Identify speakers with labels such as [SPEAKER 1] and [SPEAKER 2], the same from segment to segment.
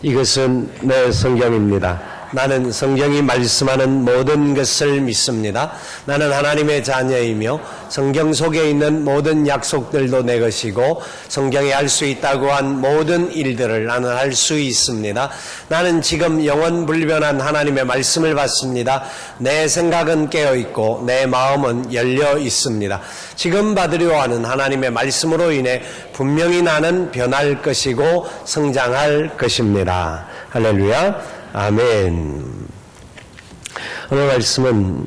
[SPEAKER 1] 이것은 내 성경입니다. 나는 성경이 말씀하는 모든 것을 믿습니다. 나는 하나님의 자녀이며 성경 속에 있는 모든 약속들도 내 것이고 성경에 할 수 있다고 한 모든 일들을 나는 할 수 있습니다. 나는 지금 영원불변한 하나님의 말씀을 받습니다. 내 생각은 깨어있고 내 마음은 열려 있습니다. 지금 받으려 하는 하나님의 말씀으로 인해 분명히 나는 변할 것이고 성장할 것입니다. 할렐루야. 아멘. 오늘 말씀은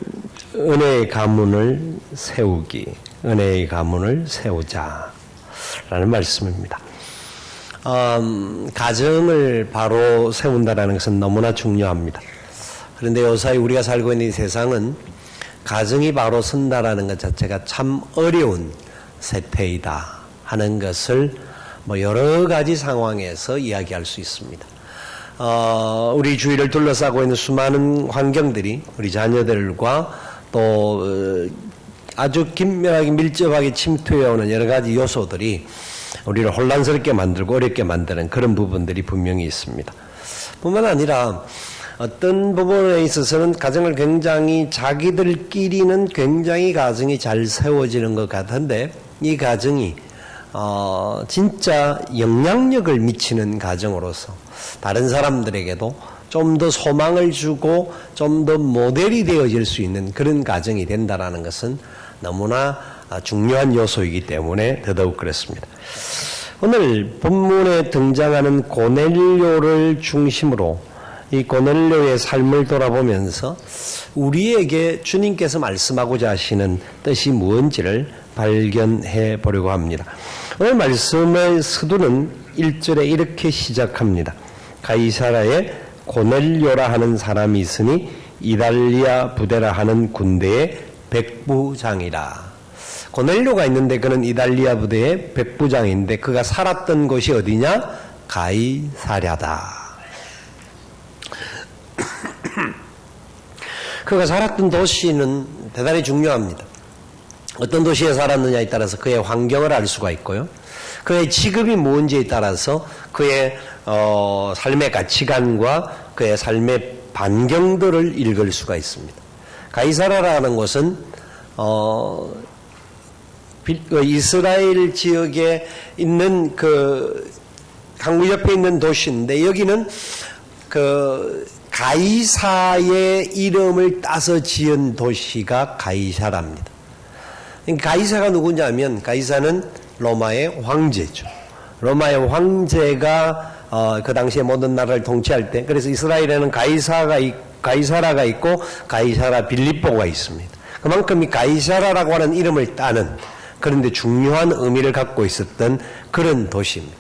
[SPEAKER 1] 은혜의 가문을 세우기, 은혜의 가문을 세우자 라는 말씀입니다. 가정을 바로 세운다는 것은 너무나 중요합니다. 그런데 요사이 우리가 살고 있는 이 세상은 가정이 바로 선다라는 것 자체가 참 어려운 세태이다 하는 것을 여러 가지 상황에서 이야기할 수 있습니다. 우리 주위를 둘러싸고 있는 수많은 환경들이 우리 자녀들과 또 아주 긴밀하게 밀접하게 침투해오는 여러 가지 요소들이 우리를 혼란스럽게 만들고 어렵게 만드는 그런 부분들이 분명히 있습니다. 뿐만 아니라 어떤 부분에 있어서는 가정을 굉장히 자기들끼리는 굉장히 가정이 잘 세워지는 것 같은데 이 가정이 진짜 영향력을 미치는 가정으로서 다른 사람들에게도 좀 더 소망을 주고 좀 더 모델이 되어질 수 있는 그런 가정이 된다는 것은 너무나 중요한 요소이기 때문에 더더욱 그렇습니다. 오늘 본문에 등장하는 고넬료를 중심으로 이 고넬료의 삶을 돌아보면서 우리에게 주님께서 말씀하고자 하시는 뜻이 무엇인지를 발견해 보려고 합니다. 오늘 말씀의 서두는 1절에 이렇게 시작합니다. 가이사라에 고넬료라 하는 사람이 있으니 이달리아 부대라 하는 군대의 백부장이라. 고넬료가 있는데 그는 이달리아 부대의 백부장인데 그가 살았던 곳이 어디냐? 가이사랴다. 그가 살았던 도시는 대단히 중요합니다. 어떤 도시에 살았느냐에 따라서 그의 환경을 알 수가 있고요. 그의 직업이 뭔지에 따라서 그의 삶의 가치관과 그의 삶의 반경들을 읽을 수가 있습니다. 가이사라라는 곳은 이스라엘 지역에 있는 그 항구 옆에 있는 도시인데 여기는 그 가이사의 이름을 따서 지은 도시가 가이사라입니다. 가이사가 누구냐면 가이사는 로마의 황제죠. 로마의 황제가 그 당시에 모든 나라를 통치할 때 그래서 이스라엘에는 가이사라가 있고 가이사라 빌립보가 있습니다. 그만큼 이 가이사라라고 하는 이름을 따는 그런데 중요한 의미를 갖고 있었던 그런 도시입니다.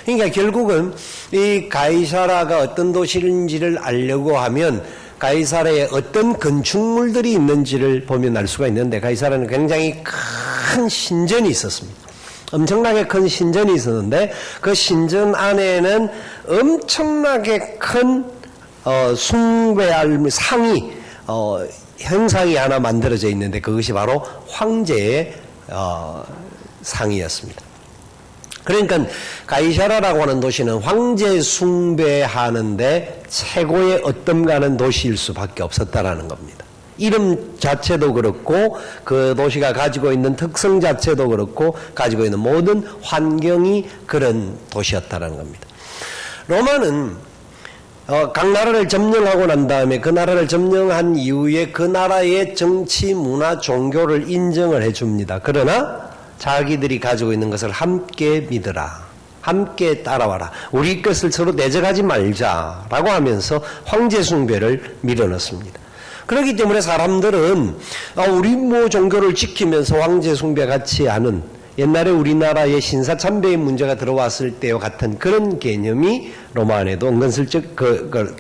[SPEAKER 1] 그러니까 결국은 이 가이사라가 어떤 도시인지를 알려고 하면 가이사라에 어떤 건축물들이 있는지를 보면 알 수가 있는데 가이사라는 굉장히 큰 신전이 있었습니다. 엄청나게 큰 신전이 있었는데 그 신전 안에는 엄청나게 큰 숭배할 상이 형상이 하나 만들어져 있는데 그것이 바로 황제의 상이었습니다. 그러니까 가이사라라고 하는 도시는 황제 숭배하는데 최고의 어떤 도시일 수밖에 없었다라는 겁니다. 이름 자체도 그렇고 그 도시가 가지고 있는 특성 자체도 그렇고 가지고 있는 모든 환경이 그런 도시였다는 겁니다. 로마는 각 나라를 점령하고 난 다음에 그 나라를 점령한 이후에 그 나라의 정치, 문화, 종교를 인정을 해줍니다. 그러나 자기들이 가지고 있는 것을 함께 믿어라. 함께 따라와라. 우리 것을 서로 내적하지 말자라고 하면서 황제 숭배를 밀어넣습니다. 그렇기 때문에 사람들은 우리 종교를 지키면서 황제 숭배 같지 않은 옛날에 우리나라에 신사참배의 문제가 들어왔을 때와 같은 그런 개념이 로마 안에도 은근슬쩍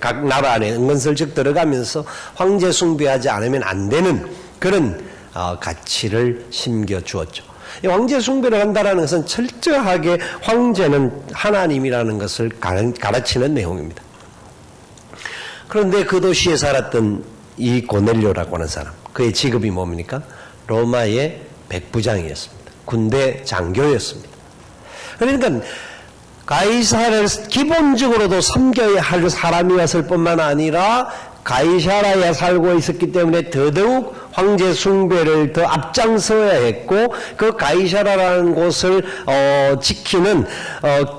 [SPEAKER 1] 각 나라 안에 은근슬쩍 들어가면서 황제 숭배하지 않으면 안 되는 그런 가치를 심겨주었죠. 황제 숭배를 한다는 것은 철저하게 황제는 하나님이라는 것을 가르치는 내용입니다. 그런데 그 도시에 살았던 이 고넬료라고 하는 사람, 그의 직업이 뭡니까? 로마의 백부장이었습니다. 군대 장교였습니다. 그러니까 가이사를 기본적으로도 섬겨야 할 사람이었을 뿐만 아니라 가이사라에 살고 있었기 때문에 더더욱 황제 숭배를 더 앞장서야 했고, 그 가이사라라는 곳을 지키는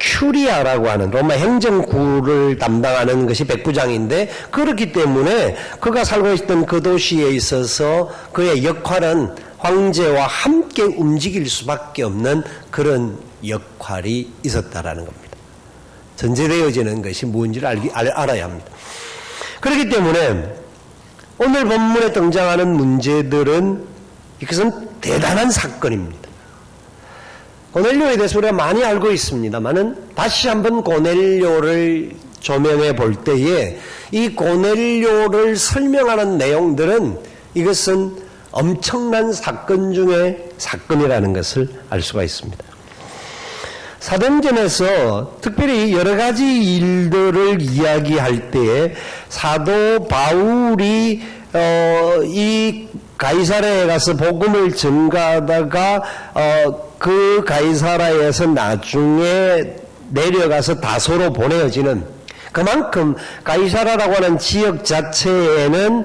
[SPEAKER 1] 큐리아라고 하는 로마 행정구를 담당하는 것이 백부장인데, 그렇기 때문에 그가 살고 있던 그 도시에 있어서 그의 역할은 황제와 함께 움직일 수밖에 없는 그런 역할이 있었다라는 겁니다. 전제되어지는 것이 무엇인지를 알아야 합니다. 그렇기 때문에 오늘 본문에 등장하는 문제들은 이것은 대단한 사건입니다. 고넬료에 대해서 우리가 많이 알고 있습니다만은 다시 한번 고넬료를 조명해 볼 때에 이 고넬료를 설명하는 내용들은 이것은 엄청난 사건 중에 사건이라는 것을 알 수가 있습니다. 사도행전에서 특별히 여러 가지 일들을 이야기할 때에 사도 바울이 이 가이사라에 가서 복음을 전가하다가 그 가이사라에서 나중에 내려가서 다소로 보내어지는, 그만큼 가이사라라고 하는 지역 자체에는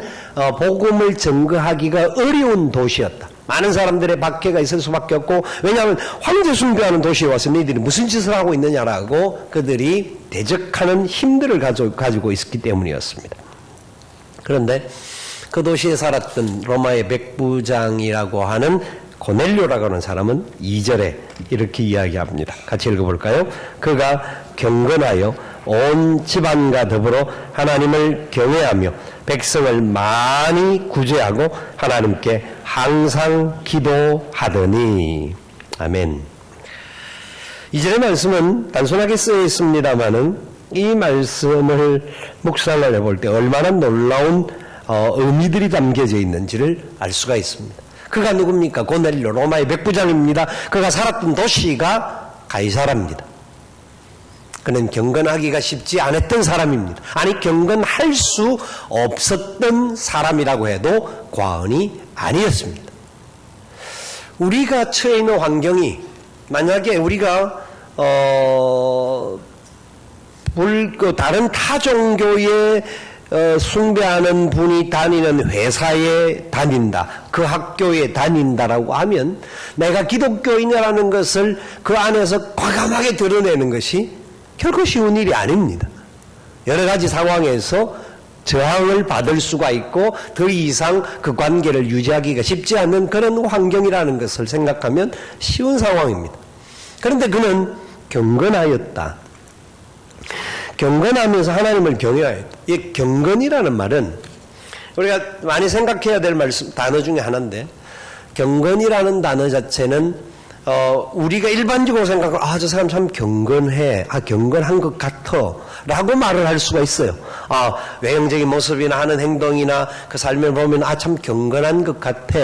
[SPEAKER 1] 복음을 전거하기가 어려운 도시였다. 많은 사람들의 박해가 있을 수밖에 없고, 왜냐하면 황제 숭배하는 도시에 와서 너희들이 무슨 짓을 하고 있느냐라고 그들이 대적하는 힘들을 가지고 있었기 때문이었습니다. 그런데 그 도시에 살았던 로마의 백부장이라고 하는 고넬료라고 하는 사람은 2절에 이렇게 이야기합니다. 같이 읽어볼까요? 그가 경건하여 온 집안과 더불어 하나님을 경외하며 백성을 많이 구제하고 하나님께 항상 기도하더니. 아멘. 2절의 말씀은 단순하게 쓰여 있습니다마는 이 말씀을 묵상을 해볼 때 얼마나 놀라운 의미들이 담겨져 있는지를 알 수가 있습니다. 그가 누굽니까? 고넬료, 로마의 백부장입니다. 그가 살았던 도시가 가이사라입니다. 그는 경건하기가 쉽지 않았던 사람입니다. 아니, 경건할 수 없었던 사람이라고 해도 과언이 아니었습니다. 우리가 처해 있는 환경이, 만약에 우리가 다른 타 종교의 숭배하는 분이 다니는 회사에 다닌다, 그 학교에 다닌다라고 하면 내가 기독교인이라는 것을 그 안에서 과감하게 드러내는 것이 결코 쉬운 일이 아닙니다. 여러 가지 상황에서 저항을 받을 수가 있고 더 이상 그 관계를 유지하기가 쉽지 않은 그런 환경이라는 것을 생각하면 쉬운 상황입니다. 그런데 그는 경건하였다. 경건하면서 하나님을 경외하였다. 이 경건이라는 말은 우리가 많이 생각해야 될 단어 중에 하나인데, 경건이라는 단어 자체는 우리가 일반적으로 생각하고 저 사람 참 경건해, 경건한 것 같아 라고 말을 할 수가 있어요. 외형적인 모습이나 하는 행동이나 그 삶을 보면 참 경건한 것 같아.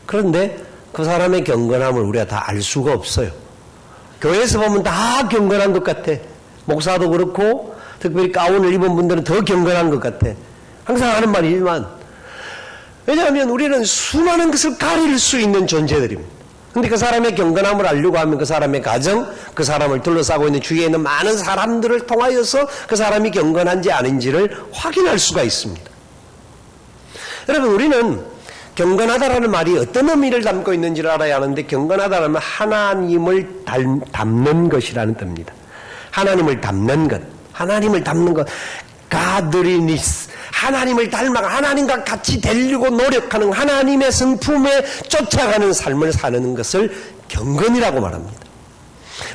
[SPEAKER 1] 그런데 그 사람의 경건함을 우리가 다 알 수가 없어요. 교회에서 보면 다 경건한 것 같아. 목사도 그렇고 특별히 가운을 입은 분들은 더 경건한 것 같아. 항상 하는 말이지만, 왜냐하면 우리는 수많은 것을 가릴 수 있는 존재들입니다. 근데 그 사람의 경건함을 알려고 하면 그 사람의 가정, 그 사람을 둘러싸고 있는 주위에 있는 많은 사람들을 통하여서 그 사람이 경건한지 아닌지를 확인할 수가 있습니다. 여러분, 우리는 경건하다라는 말이 어떤 의미를 담고 있는지를 알아야 하는데, 경건하다라는 하나님을 닮는 것이라는 뜻입니다. 하나님을 닮는 것, 하나님을 닮는 것, 가드리니스, 하나님을 닮아 하나님과 같이 되려고 노력하는, 하나님의 성품에 쫓아가는 삶을 사는 것을 경건이라고 말합니다.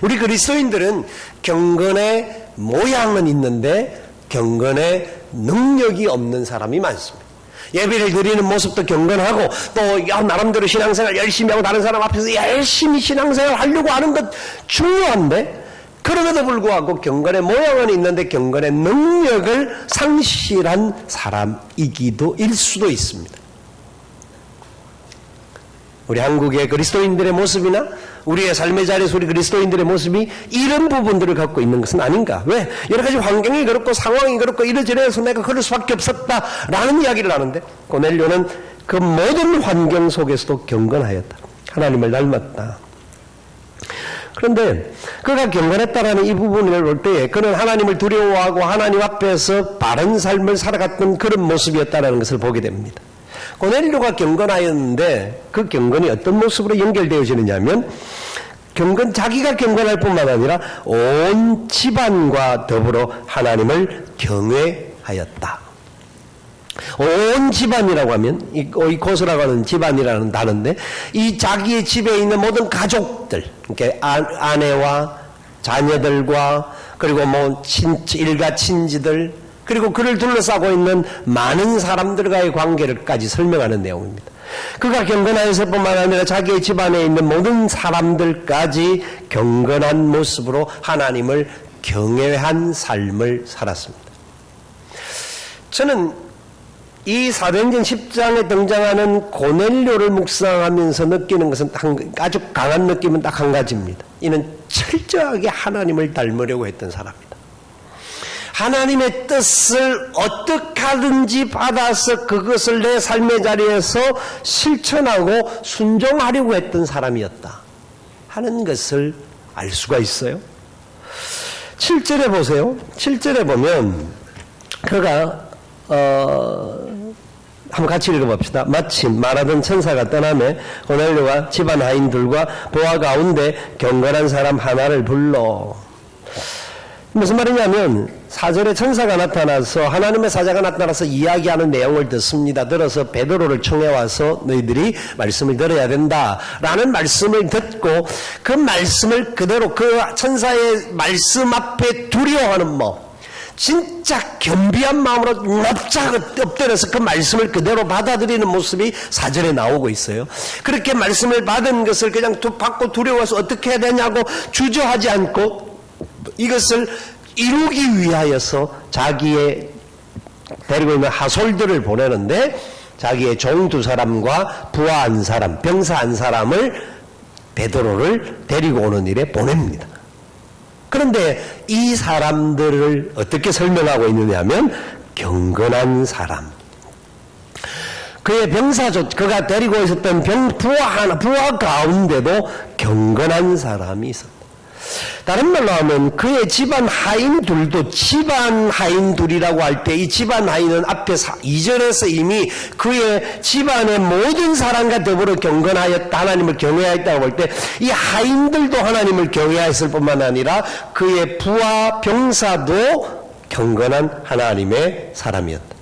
[SPEAKER 1] 우리 그리스도인들은 경건의 모양은 있는데 경건의 능력이 없는 사람이 많습니다. 예배를 드리는 모습도 경건하고 또 나름대로 신앙생활 열심히 하고 다른 사람 앞에서 열심히 신앙생활 하려고 하는 것 중요한데, 그럼에도 불구하고 경건의 모양은 있는데 경건의 능력을 상실한 사람이기도 일 수도 있습니다. 우리 한국의 그리스도인들의 모습이나 우리의 삶의 자리에서 우리 그리스도인들의 모습이 이런 부분들을 갖고 있는 것은 아닌가? 왜? 여러 가지 환경이 그렇고 상황이 그렇고 이러저러해서 내가 그럴 수밖에 없었다라는 이야기를 하는데, 고넬료는 그 모든 환경 속에서도 경건하였다. 하나님을 닮았다. 그런데 그가 경건했다라는 이 부분을 볼 때에 그는 하나님을 두려워하고 하나님 앞에서 바른 삶을 살아갔던 그런 모습이었다는 것을 보게 됩니다. 고넬료가 경건하였는데 그 경건이 어떤 모습으로 연결되어지느냐면 자기가 경건할 뿐만 아니라 온 집안과 더불어 하나님을 경외하였다. 온 집안이라고 하면 이 고스라고 하는 집안이라는 단어인데 이 자기의 집에 있는 모든 가족들, 그러니까 아내와 자녀들과 그리고 뭐 일가 친지들 그리고 그를 둘러싸고 있는 많은 사람들과의 관계를까지 설명하는 내용입니다. 그가 경건하였을 뿐만 아니라 자기의 집안에 있는 모든 사람들까지 경건한 모습으로 하나님을 경외한 삶을 살았습니다. 저는 이 사도행전 10장에 등장하는 고넬료를 묵상하면서 느끼는 것은 아주 강한 느낌은 딱 한 가지입니다. 이는 철저하게 하나님을 닮으려고 했던 사람입니다. 하나님의 뜻을 어떻게 하든지 받아서 그것을 내 삶의 자리에서 실천하고 순종하려고 했던 사람이었다 하는 것을 알 수가 있어요. 7절에 보세요. 7절에 보면 그가 한번 같이 읽어봅시다. 마침 말하던 천사가 떠나매 고넬료가 집안 하인들과 보아 가운데 경건한 사람 하나를 불러. 무슨 말이냐면 4절에 천사가 나타나서 하나님의 사자가 나타나서 이야기하는 내용을 듣습니다. 들어서 베드로를 청해와서 너희들이 말씀을 들어야 된다라는 말씀을 듣고 그 말씀을 그대로 그 천사의 말씀 앞에 두려워하는 진짜 겸비한 마음으로 납작 엎드려서 그 말씀을 그대로 받아들이는 모습이 4절에 나오고 있어요. 그렇게 말씀을 받은 것을 그냥 받고 두려워서 어떻게 해야 되냐고 주저하지 않고 이것을 이루기 위하여서 자기의 데리고 있는 하솔들을 보내는데 자기의 종 2사람과 부하 1사람, 병사 1사람을 베드로를 데리고 오는 일에 보냅니다. 그런데 이 사람들을 어떻게 설명하고 있느냐 하면 경건한 사람. 그의 그가 데리고 있었던 부하 가운데도 경건한 사람이 있었다. 다른 말로 하면 그의 집안 하인들도 집안 하인들이라고 할 때 이 집안 하인은 앞에 2절에서 이미 그의 집안의 모든 사람과 더불어 경건하였다, 하나님을 경외하였다고 볼 때 이 하인들도 하나님을 경외하였을 뿐만 아니라 그의 부하 병사도 경건한 하나님의 사람이었다.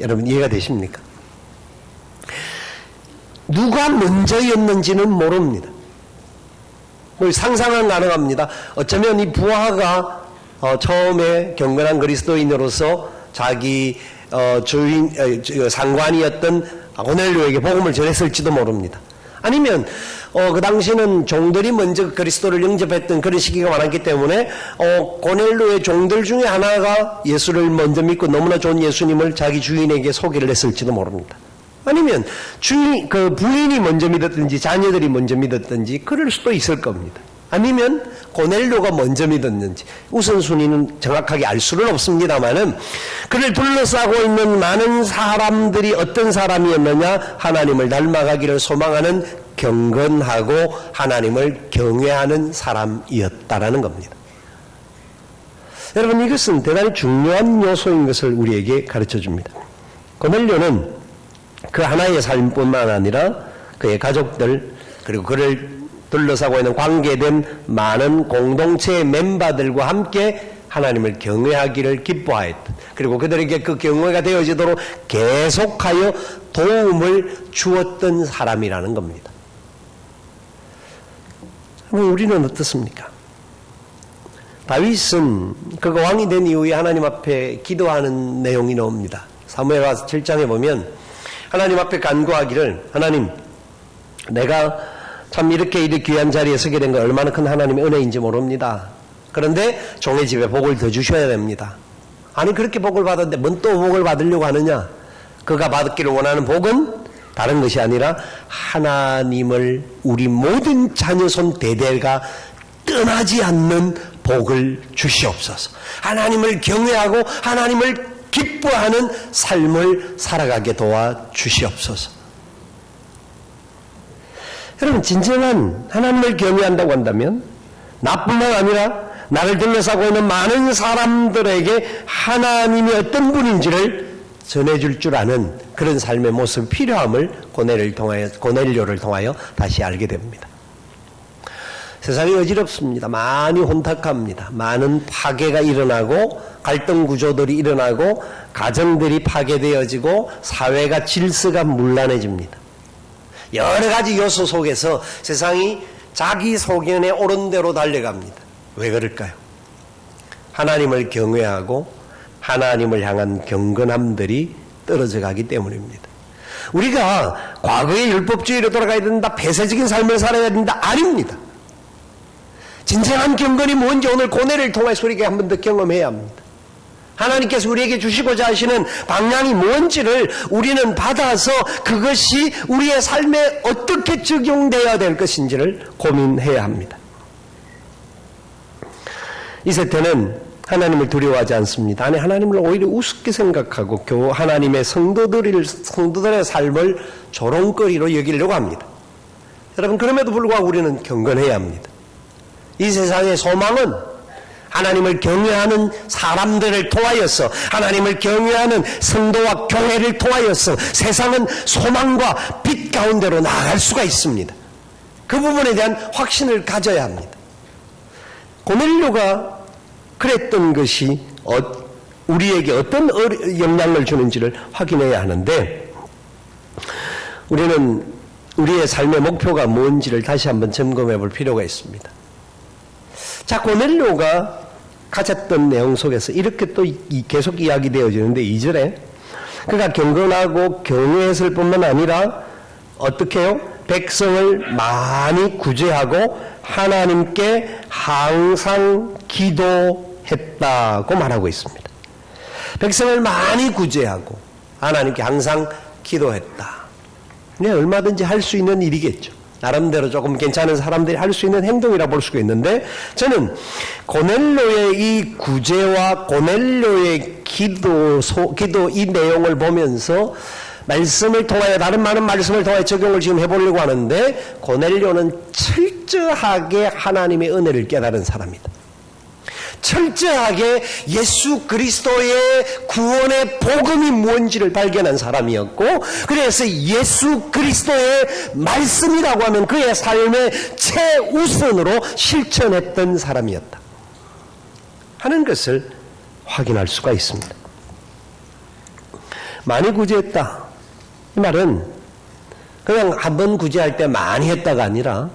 [SPEAKER 1] 여러분 이해가 되십니까? 누가 먼저였는지는 모릅니다. 상상은 가능합니다. 어쩌면 이 부하가 처음에 경건한 그리스도인으로서 자기 상관이었던 고넬료에게 복음을 전했을지도 모릅니다. 아니면 그 당시는 종들이 먼저 그리스도를 영접했던 그런 시기가 많았기 때문에 고넬료의 종들 중에 하나가 예수를 먼저 믿고 너무나 좋은 예수님을 자기 주인에게 소개를 했을지도 모릅니다. 아니면 부인이 먼저 믿었든지 자녀들이 먼저 믿었든지 그럴 수도 있을 겁니다. 아니면 고넬료가 먼저 믿었는지 우선순위는 정확하게 알 수는 없습니다만은 그를 둘러싸고 있는 많은 사람들이 어떤 사람이었느냐, 하나님을 닮아가기를 소망하는 경건하고 하나님을 경외하는 사람이었다라는 겁니다. 여러분 이것은 대단히 중요한 요소인 것을 우리에게 가르쳐 줍니다. 고넬료는 그 하나의 삶뿐만 아니라 그의 가족들 그리고 그를 둘러싸고 있는 관계된 많은 공동체의 멤버들과 함께 하나님을 경외하기를 기뻐하였다. 그리고 그들에게 그 경외가 되어지도록 계속하여 도움을 주었던 사람이라는 겁니다. 우리는 어떻습니까? 다윗은 그가 왕이 된 이후에 하나님 앞에 기도하는 내용이 나옵니다. 사무엘하 7장에 보면 하나님 앞에 간구하기를, 하나님 내가 참 이렇게 귀한 자리에 서게 된 건 얼마나 큰 하나님의 은혜인지 모릅니다. 그런데 종의 집에 복을 더 주셔야 됩니다. 아니 그렇게 복을 받았는데 뭔 또 복을 받으려고 하느냐. 그가 받기를 원하는 복은 다른 것이 아니라 하나님을 우리 모든 자녀손 대대가 떠나지 않는 복을 주시옵소서. 하나님을 경외하고 하나님을 기뻐하는 삶을 살아가게 도와주시옵소서. 여러분, 진정한 하나님을 경외한다고 한다면 나뿐만 아니라 나를 둘러싸고 있는 많은 사람들에게 하나님이 어떤 분인지를 전해줄 줄 아는 그런 삶의 모습이 필요함을 고넬료를 통하여 다시 알게 됩니다. 세상이 어지럽습니다. 많이 혼탁합니다. 많은 파괴가 일어나고 갈등 구조들이 일어나고 가정들이 파괴되어지고 사회가 질서가 문란해집니다. 여러 가지 요소 속에서 세상이 자기 소견에 옳은 대로 달려갑니다. 왜 그럴까요? 하나님을 경외하고 하나님을 향한 경건함들이 떨어져 가기 때문입니다. 우리가 과거의 율법주의로 돌아가야 된다, 폐쇄적인 삶을 살아야 된다, 아닙니다. 진정한 경건이 뭔지 오늘 고뇌를 통해서 우리에게 한 번 더 경험해야 합니다. 하나님께서 우리에게 주시고자 하시는 방향이 뭔지를 우리는 받아서 그것이 우리의 삶에 어떻게 적용되어야 될 것인지를 고민해야 합니다. 이 세태는 하나님을 두려워하지 않습니다. 아니, 하나님을 오히려 우습게 생각하고 하나님의 성도들의 삶을 조롱거리로 여기려고 합니다. 여러분, 그럼에도 불구하고 우리는 경건해야 합니다. 이 세상의 소망은 하나님을 경외하는 사람들을 통하여서, 하나님을 경외하는 성도와 교회를 통하여서 세상은 소망과 빛 가운데로 나아갈 수가 있습니다. 그 부분에 대한 확신을 가져야 합니다. 고넬료가 그랬던 것이 우리에게 어떤 영향을 주는지를 확인해야 하는데, 우리는 우리의 삶의 목표가 뭔지를 다시 한번 점검해 볼 필요가 있습니다. 자, 고넬료가 가졌던 내용 속에서 이렇게 또 계속 이야기되어지는데, 2절에 그가 경건하고 경외했을 뿐만 아니라 어떻게 해요? 백성을 많이 구제하고 하나님께 항상 기도했다고 말하고 있습니다. 백성을 많이 구제하고 하나님께 항상 기도했다. 얼마든지 할 수 있는 일이겠죠. 나름대로 조금 괜찮은 사람들이 할 수 있는 행동이라 볼 수가 있는데, 저는 고넬료의 이 구제와 고넬료의 기도 이 내용을 보면서 말씀을 통하여, 다른 많은 말씀을 통하여 적용을 지금 해보려고 하는데, 고넬료는 철저하게 하나님의 은혜를 깨달은 사람이다. 철저하게 예수 그리스도의 구원의 복음이 무엇인지를 발견한 사람이었고, 그래서 예수 그리스도의 말씀이라고 하면 그의 삶의 최우선으로 실천했던 사람이었다 하는 것을 확인할 수가 있습니다. 많이 구제했다, 이 말은 그냥 한 번 구제할 때 많이 했다가 아니라,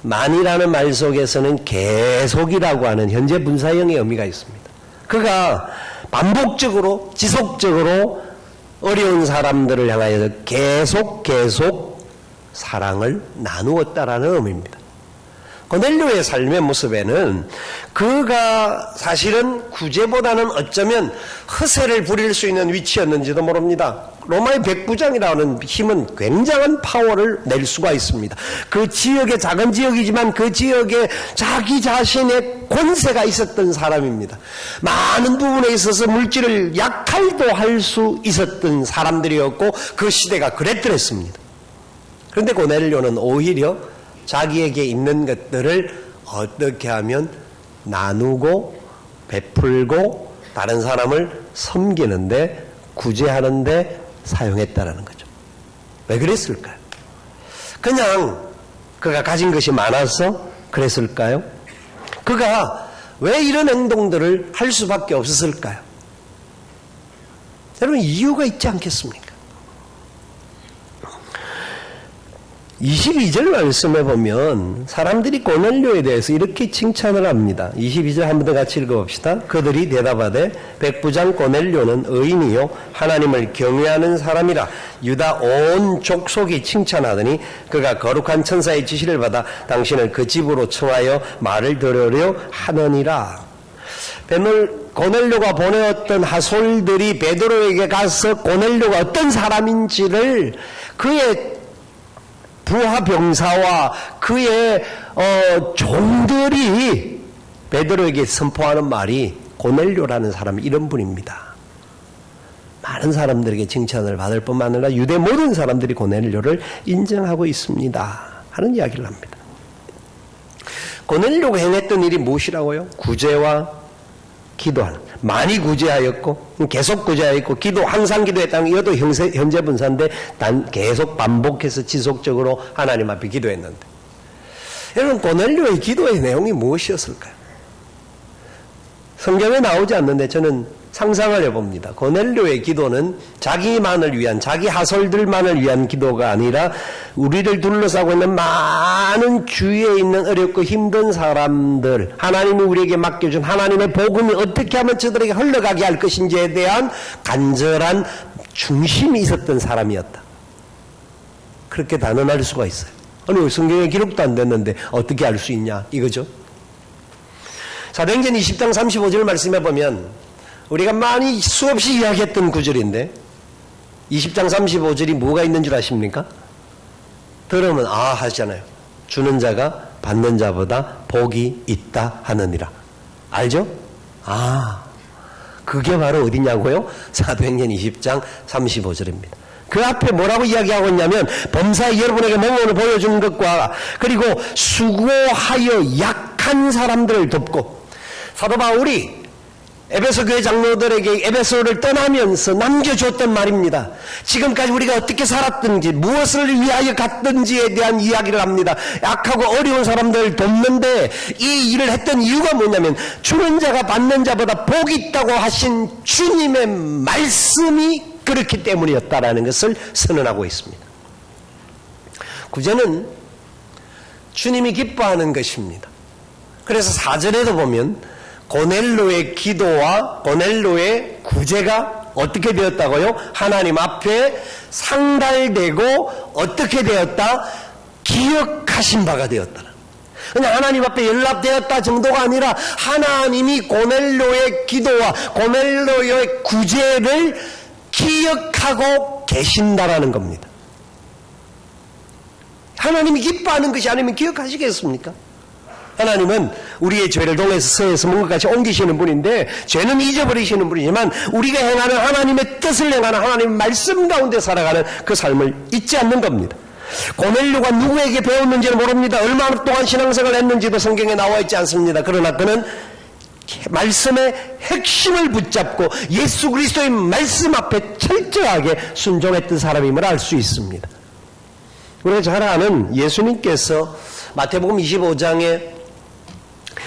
[SPEAKER 1] 많이라는 말 속에서는 계속이라고 하는 현재 분사형의 의미가 있습니다. 그가 반복적으로 지속적으로 어려운 사람들을 향하여 계속 사랑을 나누었다라는 의미입니다. 고넬료의 삶의 모습에는 그가 사실은 구제보다는 어쩌면 허세를 부릴 수 있는 위치였는지도 모릅니다. 로마의 백부장이라는 힘은 굉장한 파워를 낼 수가 있습니다. 그 지역의 작은 지역이지만 그 지역에 자기 자신의 권세가 있었던 사람입니다. 많은 부분에 있어서 물질을 약탈도 할 수 있었던 사람들이었고, 그 시대가 그랬더랬습니다. 그런데 고넬료는 오히려 자기에게 있는 것들을 어떻게 하면 나누고 베풀고 다른 사람을 섬기는데, 구제하는데 사용했다라는 거죠. 왜 그랬을까요? 그냥 그가 가진 것이 많아서 그랬을까요? 그가 왜 이런 행동들을 할 수밖에 없었을까요? 여러분, 이유가 있지 않겠습니까? 22절 말씀에 보면 사람들이 고넬료에 대해서 이렇게 칭찬을 합니다. 22절 한 번 더 같이 읽어봅시다. 그들이 대답하되 백부장 고넬료는 의인이요 하나님을 경외하는 사람이라 유다 온 족속이 칭찬하더니 그가 거룩한 천사의 지시를 받아 당신을 그 집으로 청하여 말을 들으려 하느니라. 고넬료가 보내었던 하솔들이 베드로에게 가서 고넬료가 어떤 사람인지를 그의 부하 병사와 그의 종들이 베드로에게 선포하는 말이 고넬료라는 사람이 이런 분입니다. 많은 사람들에게 칭찬을 받을 뿐만 아니라 유대 모든 사람들이 고넬료를 인정하고 있습니다. 하는 이야기를 합니다. 고넬료가 행했던 일이 무엇이라고요? 구제와 기도하는. 많이 구제하였고 계속 구제하였고 항상 기도했다는 이것도 현재 분사인데 계속 반복해서 지속적으로 하나님 앞에 기도했는데, 여러분 고넬료의 기도의 내용이 무엇이었을까요? 성경에 나오지 않는데 저는 상상을 해봅니다. 고넬료의 기도는 자기만을 위한, 자기 하솔들만을 위한 기도가 아니라 우리를 둘러싸고 있는 많은 주위에 있는 어렵고 힘든 사람들, 하나님이 우리에게 맡겨준 하나님의 복음이 어떻게 하면 저들에게 흘러가게 할 것인지에 대한 간절한 중심이 있었던 사람이었다. 그렇게 단언할 수가 있어요. 아니, 성경에 기록도 안 됐는데 어떻게 알 수 있냐 이거죠. 사도행전 20장 35절 말씀해 보면 우리가 많이 수없이 이야기했던 구절인데 20장 35절이 뭐가 있는 줄 아십니까? 들으면 하시잖아요. 주는 자가 받는 자보다 복이 있다 하느니라. 알죠? 그게 바로 어디냐고요? 사도행전 20장 35절입니다. 그 앞에 뭐라고 이야기하고 있냐면 범사에 여러분에게 몽원을 보여주는 것과 그리고 수고하여 약한 사람들을 돕고, 사도 바울이 에베소 교회 장로들에게 에베소를 떠나면서 남겨줬던 말입니다. 지금까지 우리가 어떻게 살았든지 무엇을 위하여 갔든지에 대한 이야기를 합니다. 약하고 어려운 사람들을 돕는데 이 일을 했던 이유가 뭐냐면 주는 자가 받는 자보다 복이 있다고 하신 주님의 말씀이 그렇기 때문이었다라는 것을 선언하고 있습니다. 구제는 주님이 기뻐하는 것입니다. 그래서 4절에도 보면 고넬료의 기도와 고넬료의 구제가 어떻게 되었다고요? 하나님 앞에 상달되고 어떻게 되었다? 기억하신 바가 되었다. 그냥 하나님 앞에 연락되었다 정도가 아니라 하나님이 고넬료의 기도와 고넬료의 구제를 기억하고 계신다라는 겁니다. 하나님이 기뻐하는 것이 아니면 기억하시겠습니까? 하나님은 우리의 죄를 동에서 서에서 뭔가같이 옮기시는 분인데 죄는 잊어버리시는 분이지만 우리가 행하는 하나님의 뜻을 행하는 하나님의 말씀 가운데 살아가는 그 삶을 잊지 않는 겁니다. 고넬료가 누구에게 배웠는지는 모릅니다. 얼마나 동안 신앙생활을 했는지도 성경에 나와 있지 않습니다. 그러나 그는 말씀의 핵심을 붙잡고 예수 그리스도의 말씀 앞에 철저하게 순종했던 사람임을 알 수 있습니다. 우리가 잘 아는 예수님께서 마태복음 25장에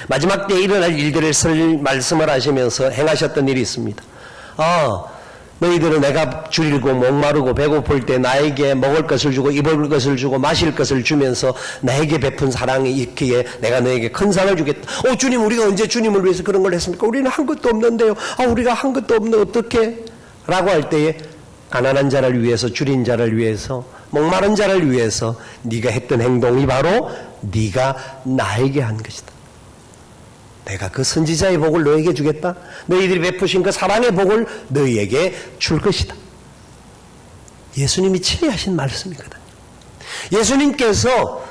[SPEAKER 1] 마지막 때에 일어날 일들을 말씀을 하시면서 행하셨던 일이 있습니다. 너희들은 내가 줄이고 목마르고 배고플 때 나에게 먹을 것을 주고 입을 것을 주고 마실 것을 주면서 나에게 베푼 사랑이 있기에 내가 너에게 큰 상을 주겠다. 주님, 우리가 언제 주님을 위해서 그런 걸 했습니까? 우리는 한 것도 없는데요. 우리가 한 것도 없는데 어떻게? 라고 할 때에 가난한 자를 위해서, 줄인 자를 위해서, 목마른 자를 위해서 네가 했던 행동이 바로 네가 나에게 한 것이다. 내가 그 선지자의 복을 너에게 주겠다. 너희들이 베푸신 그 사랑의 복을 너희에게 줄 것이다. 예수님이 친히 하신 말씀이거든요. 예수님께서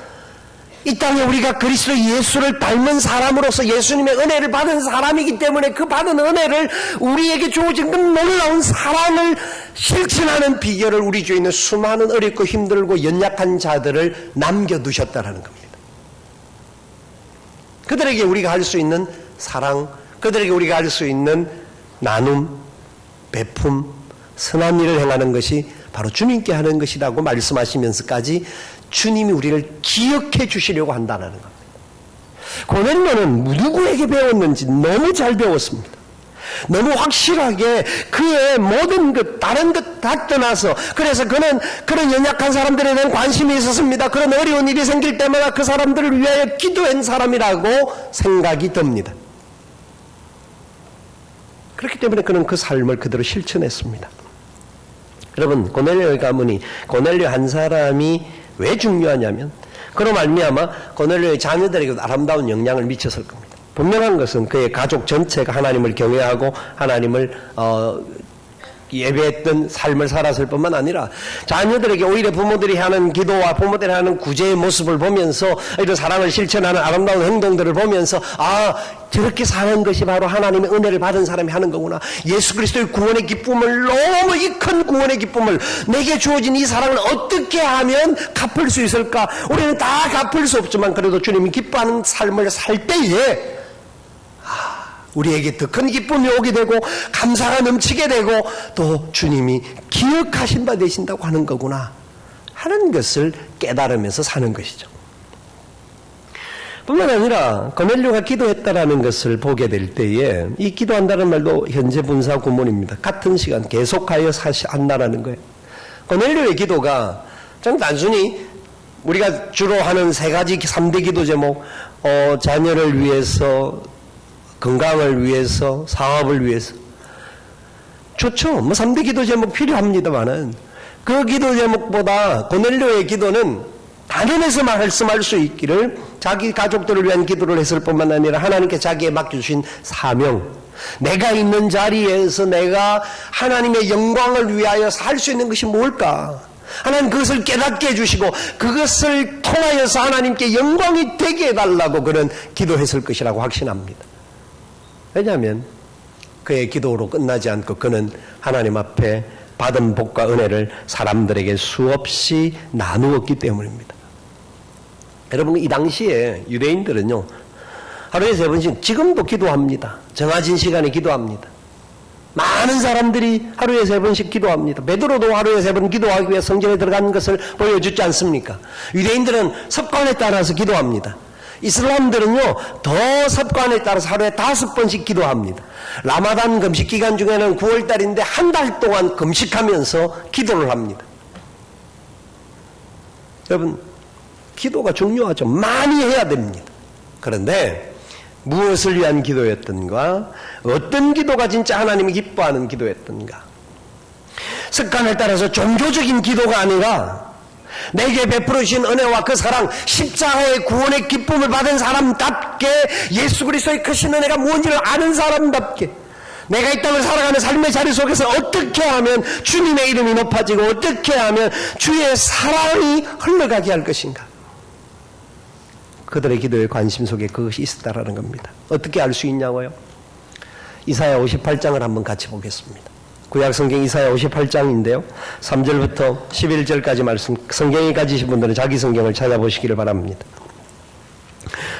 [SPEAKER 1] 이 땅에 우리가 그리스도 예수를 닮은 사람으로서 예수님의 은혜를 받은 사람이기 때문에 그 받은 은혜를 우리에게 주어진 그 놀라운 사랑을 실천하는 비결을 우리 주위에 있는 수많은 어렵고 힘들고 연약한 자들을 남겨두셨다는 겁니다. 그들에게 우리가 할 수 있는 사랑, 그들에게 우리가 할 수 있는 나눔, 베품, 선한 일을 행하는 것이 바로 주님께 하는 것이라고 말씀하시면서까지 주님이 우리를 기억해 주시려고 한다는 겁니다. 고넬료는 누구에게 배웠는지 너무 잘 배웠습니다. 너무 확실하게 그의 모든 것, 다른 것 다 떠나서, 그래서 그는 그런 연약한 사람들에 대한 관심이 있었습니다. 그런 어려운 일이 생길 때마다 그 사람들을 위하여 기도한 사람이라고 생각이 듭니다. 그렇기 때문에 그는 그 삶을 그대로 실천했습니다. 여러분, 고넬료의 가문이, 고넬료 한 사람이 왜 중요하냐면 그로 말미암아 고넬료의 자녀들에게도 아름다운 영향을 미쳤을 겁니다. 분명한 것은 그의 가족 전체가 하나님을 경외하고 하나님을 예배했던 삶을 살았을 뿐만 아니라 자녀들에게 오히려 부모들이 하는 기도와 부모들이 하는 구제의 모습을 보면서 이런 사랑을 실천하는 아름다운 행동들을 보면서 저렇게 사는 것이 바로 하나님의 은혜를 받은 사람이 하는 거구나. 예수 그리스도의 구원의 기쁨을, 너무 이 큰 구원의 기쁨을, 내게 주어진 이 사랑을 어떻게 하면 갚을 수 있을까? 우리는 다 갚을 수 없지만 그래도 주님이 기뻐하는 삶을 살 때에 우리에게 더 큰 기쁨이 오게 되고 감사가 넘치게 되고 또 주님이 기억하신 바 되신다고 하는 거구나 하는 것을 깨달으면서 사는 것이죠. 뿐만 아니라 고넬료가 기도했다라는 것을 보게 될 때에 이 기도한다는 말도 현재 분사 구문입니다. 같은 시간 계속하여 한다라는 거예요. 고넬료의 기도가 좀 단순히 우리가 주로 하는 3가지 3대 기도 제목, 자녀를 위해서, 건강을 위해서, 사업을 위해서. 좋죠. 3대 기도 제목 필요합니다만은 그 기도 제목보다 고넬료의 기도는 단연해서 말씀할 수 있기를 자기 가족들을 위한 기도를 했을 뿐만 아니라 하나님께 자기에 맡겨주신 사명, 내가 있는 자리에서 내가 하나님의 영광을 위하여 살 수 있는 것이 뭘까? 하나님 그것을 깨닫게 해주시고 그것을 통하여서 하나님께 영광이 되게 해달라고 그는 기도했을 것이라고 확신합니다. 왜냐하면 그의 기도로 끝나지 않고 그는 하나님 앞에 받은 복과 은혜를 사람들에게 수없이 나누었기 때문입니다. 여러분, 이 당시에 유대인들은요, 하루에 3번씩 지금도 기도합니다. 정해진 시간에 기도합니다. 많은 사람들이 하루에 3번씩 기도합니다. 베드로도 하루에 3번 기도하기 위해 성전에 들어가는 것을 보여주지 않습니까? 유대인들은 습관에 따라서 기도합니다. 이슬람들은요, 더 습관에 따라서 하루에 5번씩 기도합니다. 라마단 금식 기간 중에는 9월달인데 한 달 동안 금식하면서 기도를 합니다. 여러분, 기도가 중요하죠. 많이 해야 됩니다. 그런데 무엇을 위한 기도였던가? 어떤 기도가 진짜 하나님이 기뻐하는 기도였던가? 습관에 따라서 종교적인 기도가 아니라 내게 베풀어 주신 은혜와 그 사랑, 십자가의 구원의 기쁨을 받은 사람답게, 예수 그리스도의 크신 은혜가 무엇인지를 아는 사람답게, 내가 이 땅을 살아가는 삶의 자리 속에서 어떻게 하면 주님의 이름이 높아지고 어떻게 하면 주의 사랑이 흘러가게 할 것인가? 그들의 기도의 관심 속에 그것이 있었다라는 겁니다. 어떻게 알 수 있냐고요? 이사야 58장을 한번 같이 보겠습니다. 구약성경 이사야 58장인데요. 3절부터 11절까지 말씀, 성경이 가지신 분들은 자기 성경을 찾아보시기를 바랍니다.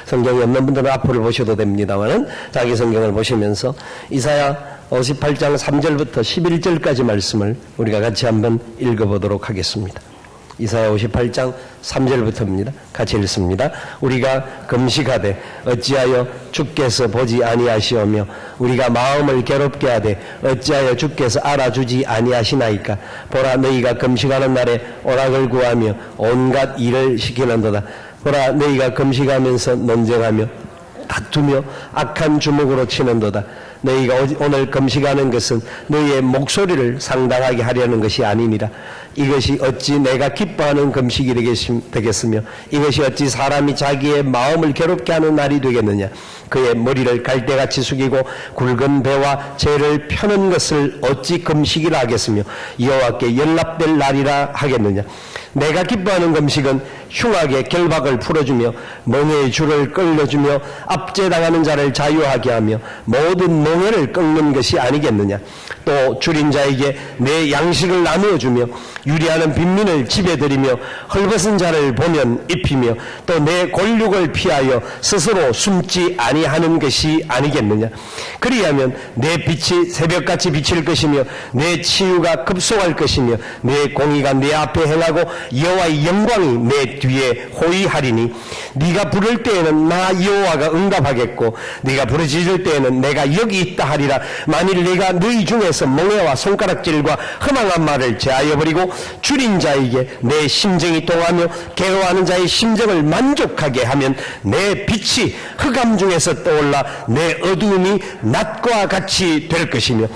[SPEAKER 1] 성경이 없는 분들은 앞을 보셔도 됩니다만 자기 성경을 보시면서 이사야 58장 3절부터 11절까지 말씀을 우리가 같이 한번 읽어보도록 하겠습니다. 이사야 58장 3절부터입니다. 같이 읽습니다. 우리가 금식하되 어찌하여 주께서 보지 아니하시오며 우리가 마음을 괴롭게 하되 어찌하여 주께서 알아주지 아니하시나이까. 보라, 너희가 금식하는 날에 오락을 구하며 온갖 일을 시키는도다. 보라, 너희가 금식하면서 논쟁하며 다투며 악한 주먹으로 치는도다. 너희가 오늘 금식하는 것은 너희의 목소리를 상당하게 하려는 것이 아니니라. 이것이 어찌 내가 기뻐하는 금식이 되겠으며 이것이 어찌 사람이 자기의 마음을 괴롭게 하는 날이 되겠느냐. 그의 머리를 갈대같이 숙이고 굵은 배와 죄를 펴는 것을 어찌 금식이라 하겠으며 여호와께 연락될 날이라 하겠느냐. 내가 기뻐하는 금식은 흉악의 결박을 풀어주며 멍에의 줄을 끌려주며 압제당하는 자를 자유하게 하며 모든 멍에를 꺾는 것이 아니겠느냐. 또 줄인 자에게 내 양식을 나누어주며 유리하는 빈민을 집에 들이며 헐벗은 자를 보면 입히며 또 내 권력을 피하여 스스로 숨지 아니하는 것이 아니겠느냐. 그리하면 내 빛이 새벽같이 비칠 것이며 내 치유가 급속할 것이며 내 공의가 내 앞에 행하고 여호와의 영광이 내 뒤에 호위하리니 네가 부를 때에는 나 여호와가 응답하겠고 네가 부르짖을 때에는 내가 여기 있다 하리라. 만일 네가 너희 중에서 멍에와 손가락질과 허망한 말을 제하여 버리고 줄인 자에게 내 심정이 동하며 괴로워하는 자의 심정을 만족하게 하면 내 빛이 흑암 중에서 떠올라 내 어두움이 낮과 같이 될 것이며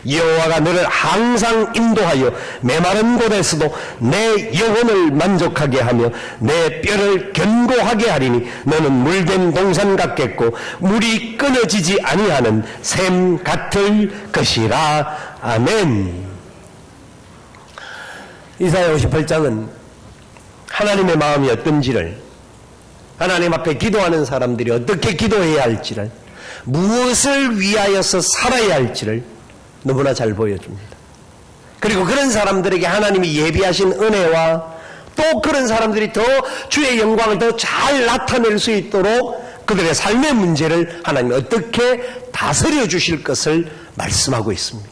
[SPEAKER 1] 여호와가 너를 항상 인도하여 메마른 곳에서도 내 영혼을 만족하게 하며 내 뼈를 견고하게 하리니 너는 물된 동산 같겠고 물이 끊어지지 아니하는 샘 같을 것이라. 아멘. 이사야 58장은 하나님의 마음이 어떤지를, 하나님 앞에 기도하는 사람들이 어떻게 기도해야 할지를, 무엇을 위하여서 살아야 할지를 너무나 잘 보여줍니다. 그리고 그런 사람들에게 하나님이 예비하신 은혜와 또 그런 사람들이 더 주의 영광을 더 잘 나타낼 수 있도록 그들의 삶의 문제를 하나님이 어떻게 다스려 주실 것을 말씀하고 있습니다.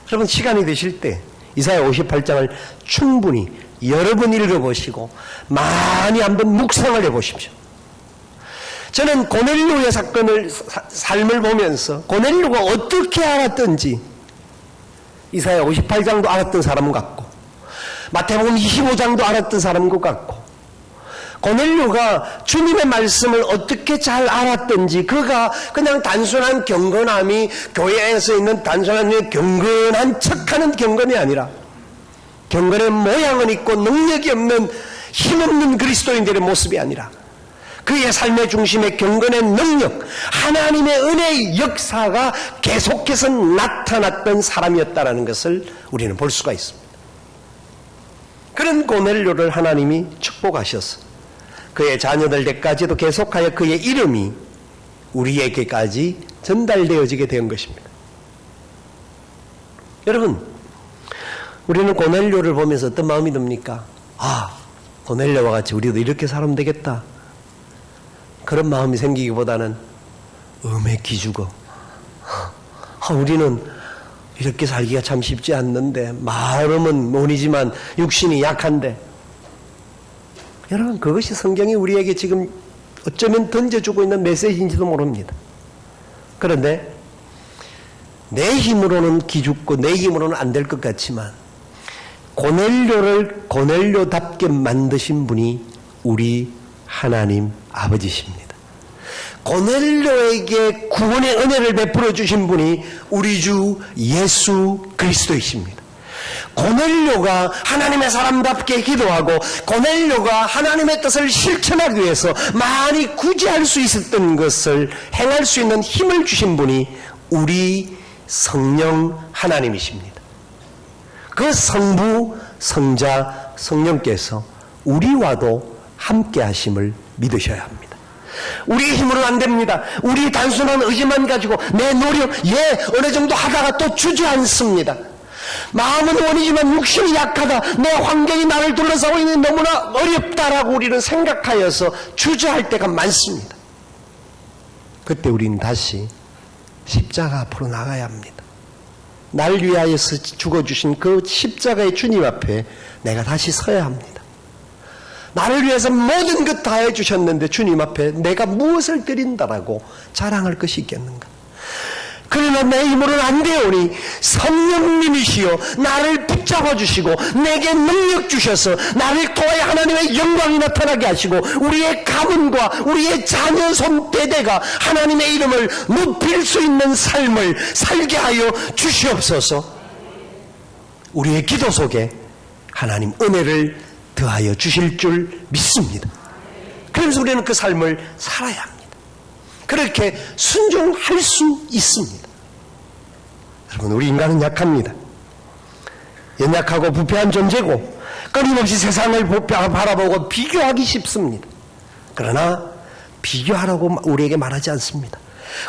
[SPEAKER 1] 여러분, 시간이 되실 때 이사야 58장을 충분히 여러 번 읽어보시고 많이 한번 묵상을 해보십시오. 저는 고넬료의 삶을 보면서 고넬료가 어떻게 알았던지 이사야 58장도 알았던 사람 같고 마태복음 25장도 알았던 사람 같고, 고넬료가 주님의 말씀을 어떻게 잘 알았던지, 그가 그냥 단순한 경건함이 교회에서 있는 단순한 경건한 척하는 경건이 아니라 경건의 모양은 있고 능력이 없는 힘없는 그리스도인들의 모습이 아니라 그의 삶의 중심에 경건의 능력, 하나님의 은혜의 역사가 계속해서 나타났던 사람이었다는 것을 우리는 볼 수가 있습니다. 그런 고넬료를 하나님이 축복하셔서 그의 자녀들에게까지도 계속하여 그의 이름이 우리에게까지 전달되어지게 된 것입니다. 여러분, 우리는 고넬료를 보면서 어떤 마음이 듭니까? 아, 고넬료와 같이 우리도 이렇게 살면 되겠다, 그런 마음이 생기기보다는 기죽어. 우리는 이렇게 살기가 참 쉽지 않는데, 마음은 논이지만 육신이 약한데. 여러분, 그것이 성경이 우리에게 지금 어쩌면 던져주고 있는 메시지인지도 모릅니다. 그런데 내 힘으로는 기죽고 내 힘으로는 안 될 것 같지만 고넬료를 고넬료답게 만드신 분이 우리 하나님 아버지십니다. 고넬료에게 구원의 은혜를 베풀어 주신 분이 우리 주 예수 그리스도이십니다. 고넬료가 하나님의 사람답게 기도하고 고넬료가 하나님의 뜻을 실천하기 위해서 많이 구제할 수 있었던 것을 행할 수 있는 힘을 주신 분이 우리 성령 하나님이십니다. 그 성부, 성자, 성령께서 우리와도 함께 하심을 믿으셔야 합니다. 우리의 힘으로는 안 됩니다. 우리의 단순한 의지만 가지고 내 노력, 어느 정도 하다가 또 주저앉습니다. 마음은 원이지만 육신이 약하다, 내 환경이 나를 둘러싸고 있는 너무나 어렵다라고 우리는 생각하여서 주저할 때가 많습니다. 그때 우리는 다시 십자가 앞으로 나가야 합니다. 날 위하여서 죽어주신 그 십자가의 주님 앞에 내가 다시 서야 합니다. 나를 위해서 모든 것 다 해주셨는데 주님 앞에 내가 무엇을 드린다라고 자랑할 것이 있겠는가? 그러나 내 힘으로는 안 되오니 성령님이시여 나를 붙잡아 주시고 내게 능력 주셔서 나를 통하여 하나님의 영광이 나타나게 하시고 우리의 가문과 우리의 자녀 손대대가 하나님의 이름을 높일 수 있는 삶을 살게 하여 주시옵소서. 우리의 기도 속에 하나님 은혜를 더하여 주실 줄 믿습니다. 그래서 우리는 그 삶을 살아야 합니다. 그렇게 순종할 수 있습니다. 여러분, 우리 인간은 약합니다. 연약하고 부패한 존재고 끊임없이 세상을 바라보고 비교하기 쉽습니다. 그러나 비교하라고 우리에게 말하지 않습니다.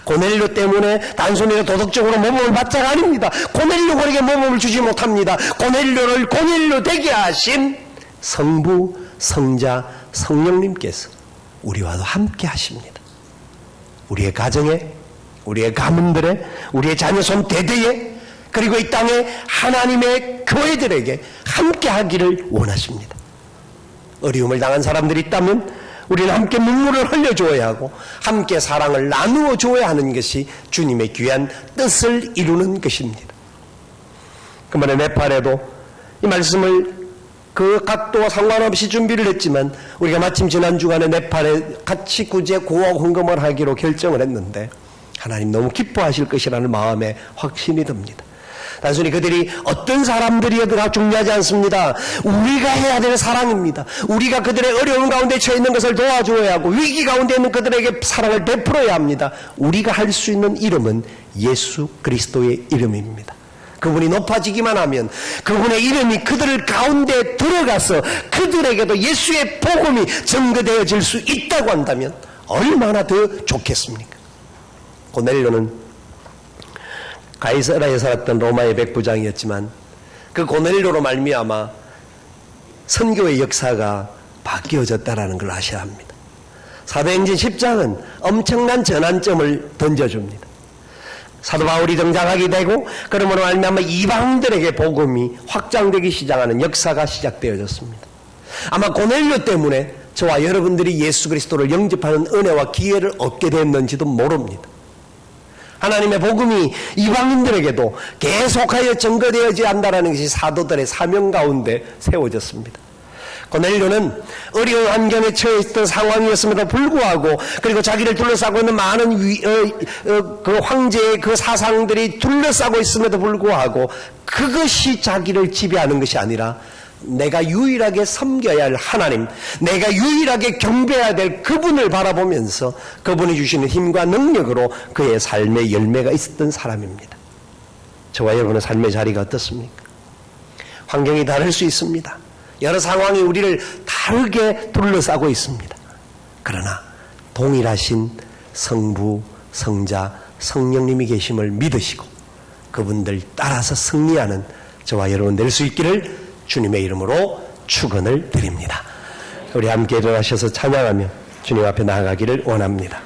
[SPEAKER 1] 고넬료 때문에 단순히 도덕적으로 모범을 받자가 아닙니다. 고넬료 우리에게 모범을 주지 못합니다. 고넬료를 고넬료 되게 하신 성부, 성자, 성령님께서 우리와도 함께 하십니다. 우리의 가정에, 우리의 가문들에, 우리의 자녀 손 대대에, 그리고 이 땅에 하나님의 교회들에게 함께 하기를 원하십니다. 어려움을 당한 사람들이 있다면 우리는 함께 눈물을 흘려줘야 하고 함께 사랑을 나누어 줘야 하는 것이 주님의 귀한 뜻을 이루는 것입니다. 그만에 네팔에도 이 말씀을 그 각도와 상관없이 준비를 했지만 우리가 마침 지난 주간에 네팔에 같이 구제 구호 헌금을 하기로 결정을 했는데 하나님 너무 기뻐하실 것이라는 마음에 확신이 듭니다. 단순히 그들이 어떤 사람들이어도 중요하지 않습니다. 우리가 해야 될 사랑입니다. 우리가 그들의 어려운 가운데 처해 있는 것을 도와줘야 하고 위기 가운데 있는 그들에게 사랑을 베풀어야 합니다. 우리가 할 수 있는 이름은 예수 그리스도의 이름입니다. 그분이 높아지기만 하면 그분의 이름이 그들 가운데 들어가서 그들에게도 예수의 복음이 증거되어질 수 있다고 한다면 얼마나 더 좋겠습니까? 고넬료는 가이사라에 살았던 로마의 백부장이었지만 그 고넬료로 말미암아 선교의 역사가 바뀌어졌다는 걸 아셔야 합니다. 사도행전 10장은 엄청난 전환점을 던져줍니다. 사도 바울이 등장하게 되고 그러므로 말미암아 이방들에게 복음이 확장되기 시작하는 역사가 시작되어졌습니다. 아마 고넬료 때문에 저와 여러분들이 예수 그리스도를 영접하는 은혜와 기회를 얻게 됐는지도 모릅니다. 하나님의 복음이 이방인들에게도 계속하여 증거되어져야 한다는 것이 사도들의 사명 가운데 세워졌습니다. 고넬료는 어려운 환경에 처해 있던 상황이었음에도 불구하고 그리고 자기를 둘러싸고 있는 많은 그 황제의 그 사상들이 둘러싸고 있음에도 불구하고 그것이 자기를 지배하는 것이 아니라 내가 유일하게 섬겨야 할 하나님, 내가 유일하게 경배해야 될 그분을 바라보면서 그분이 주시는 힘과 능력으로 그의 삶의 열매가 있었던 사람입니다. 저와 여러분의 삶의 자리가 어떻습니까? 환경이 다를 수 있습니다. 여러 상황이 우리를 다르게 둘러싸고 있습니다. 그러나 동일하신 성부, 성자, 성령님이 계심을 믿으시고 그분들 따라서 승리하는 저와 여러분 될 수 있기를 주님의 이름으로 축원을 드립니다. 우리 함께 일어나셔서 찬양하며 주님 앞에 나아가기를 원합니다.